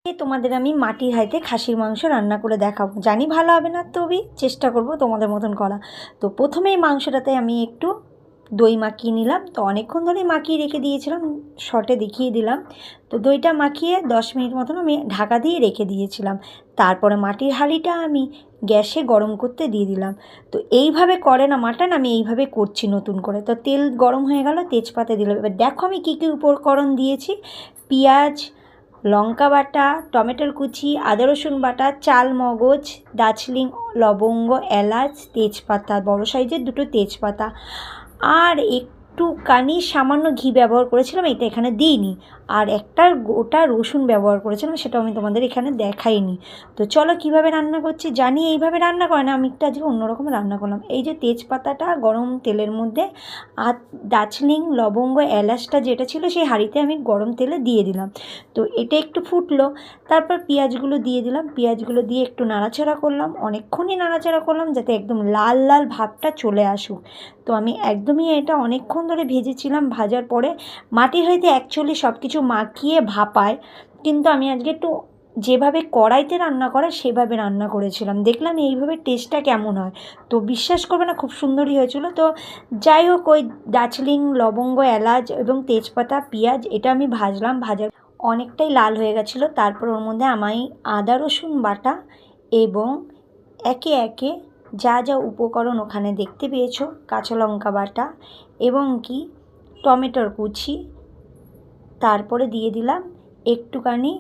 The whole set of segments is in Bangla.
তোমাদের আমি মাটির হাঁড়িতে খাসির মাংস রান্না করে দেখাবো। জানি ভালো হবে না, তবে চেষ্টা করব তোমাদের মতন করা। তো প্রথমেই মাংসটাতে আমি একটু দই মাখিয়ে নিলাম। তো অনেকক্ষণ ধরেই মাখিয়ে রেখে দিয়েছিলাম, শর্টে দেখিয়ে দিলাম। তো দইটা মাখিয়ে 10 মিনিট মতন আমি ঢাকা দিয়ে রেখে দিয়েছিলাম। তারপরে মাটির হাঁড়িটা আমি গ্যাসে গরম করতে দিয়ে দিলাম। তো এইভাবে করে না মাটন, আমি এইভাবে করছি নতুন করে। তো তেল গরম হয়ে গেল, তেজপাতা দিলাম। এবার দেখো আমি কী কী উপকরণ দিয়েছি। পেঁয়াজ, লঙ্কা বাটা, টমেটোর কুচি, আদা রসুন বাটা, চাল মগজ, দারচিনি, লবঙ্গ, এলাচ, তেজপাতা, বড় সাইজের 2টো তেজপাতা, আর একটুখানি সামান্য ঘি ব্যবহার করেছিলাম, এটা এখানে দিইনি। আর একটা গোটা রসুন ব্যবহার করেছিলাম, সেটাও আমি তোমাদের এখানে দেখাইনি। তো চলো কীভাবে রান্না করছি। জানি এইভাবে রান্না করে না, আমি একটু আজকে অন্যরকম রান্না করলাম। এই যে তেজপাতাটা গরম তেলের মধ্যে, আর দারচিনি, লবঙ্গ, এলাচটা যেটা ছিল সেই হাঁড়িতে আমি গরম তেলে দিয়ে দিলাম। তো এটা একটু ফুটলো, তারপর পেঁয়াজগুলো দিয়ে দিলাম। পেঁয়াজগুলো দিয়ে একটু নাড়াচাড়া করলাম, অনেকক্ষণই নাড়াচাড়া করলাম যাতে একদম লাল লাল ভাবটা চলে আসুক। তো আমি একদমই এটা অনেকক্ষণ ধরে ভেজেছিলাম। ভাজার পরে মাটির হাঁড়িতে অ্যাকচুয়ালি সব কিছু মাখিয়ে ভাপায়, কিন্তু আমি আজকে একটু যেভাবে কড়াইতে রান্না করে সেভাবে রান্না করেছিলাম। দেখলাম এইভাবে টেস্টটা কেমন হয়। তো বিশ্বাস করবে না, খুব সুন্দরই হয়েছিল। তো যাই হোক, ওই দারচিনি, লবঙ্গ, এলাচ এবং তেজপাতা, পেঁয়াজ এটা আমি ভাজলাম। ভাজা অনেকটাই লাল হয়ে গেছিলো। তারপর ওর মধ্যে আমি আদা রসুন বাটা এবং একে একে যা যা উপকরণ ওখানে দেখতে পেয়েছো, কাঁচা লঙ্কা বাটা এবং কি টমেটোর কুচি, তারপরে দিয়ে দিলাম একটুখানি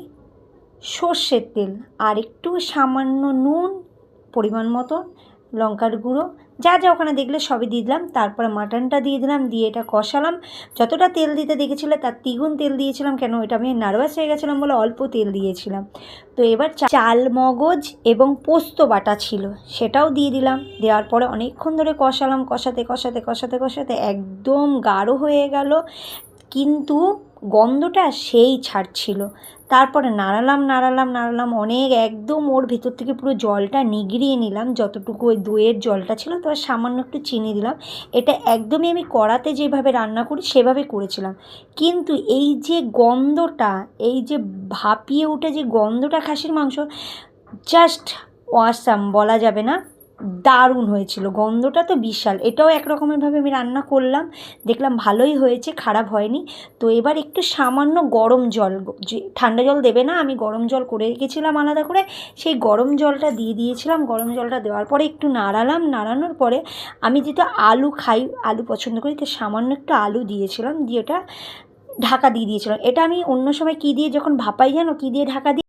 সর্ষের তেল, আর একটু সামান্য নুন, পরিমাণ মতো লঙ্কার গুঁড়ো, যা যা ওখানে দেখলে সবই দিয়ে দিলাম। তারপরে মাটনটা দিয়ে দিলাম, দিয়ে এটা কষালাম। যতটা তেল দিতে দেখেছিলে তার দ্বিগুণ তেল দিয়েছিলাম, কেন এটা আমি নার্ভাস হয়ে গেছিলাম বলে অল্প তেল দিয়েছিলাম। তো এবার চাল মগজ এবং পোস্ত বাটা ছিল সেটাও দিয়ে দিলাম। দেওয়ার পরে অনেকক্ষণ ধরে কষালাম, কষাতে কষাতে কষাতে কষাতে একদম গাঢ় হয়ে গেল, কিন্তু গন্ধটা সেই ছাড়ছিল। তারপরে নাড়ালাম অনেক, একদম ওর ভেতর থেকে পুরো জলটা নিগড়িয়ে নিলাম, যতটুকু ওই দইয়ের জলটা ছিল। তো সামান্য একটু চিনি দিলাম। এটা একদমই আমি কড়াতে যেভাবে রান্না করি সেভাবে করেছিলাম, কিন্তু এই যে গন্ধটা, এই যে ভাপিয়ে উঠে যে গন্ধটা খাসির মাংস, জাস্ট অসাম, বলা যাবে না, দারুণ হয়েছিল। গন্ধটা তো বিশাল। এটাও একরকমেরভাবে আমি রান্না করলাম, দেখলাম ভালোই হয়েছে, খারাপ হয়নি। তো এবার একটু সামান্য গরম জল, যে ঠান্ডা জল দেবে না, আমি গরম জল করে রেখেছিলাম আলাদা করে, সেই গরম জলটা দিয়ে দিয়েছিলাম। গরম জলটা দেওয়ার পরে একটু নাড়ালাম। নাড়ানোর পরে আমি যেহেতু আলু খাই, আলু পছন্দ করি, তো সামান্য একটু আলু দিয়েছিলাম, দিয়ে ওটা ঢাকা দিয়ে দিয়েছিলাম। এটা আমি অন্য সময় কী দিয়ে যখন ভাপাই, জানো কী দিয়ে ঢাকা দিই?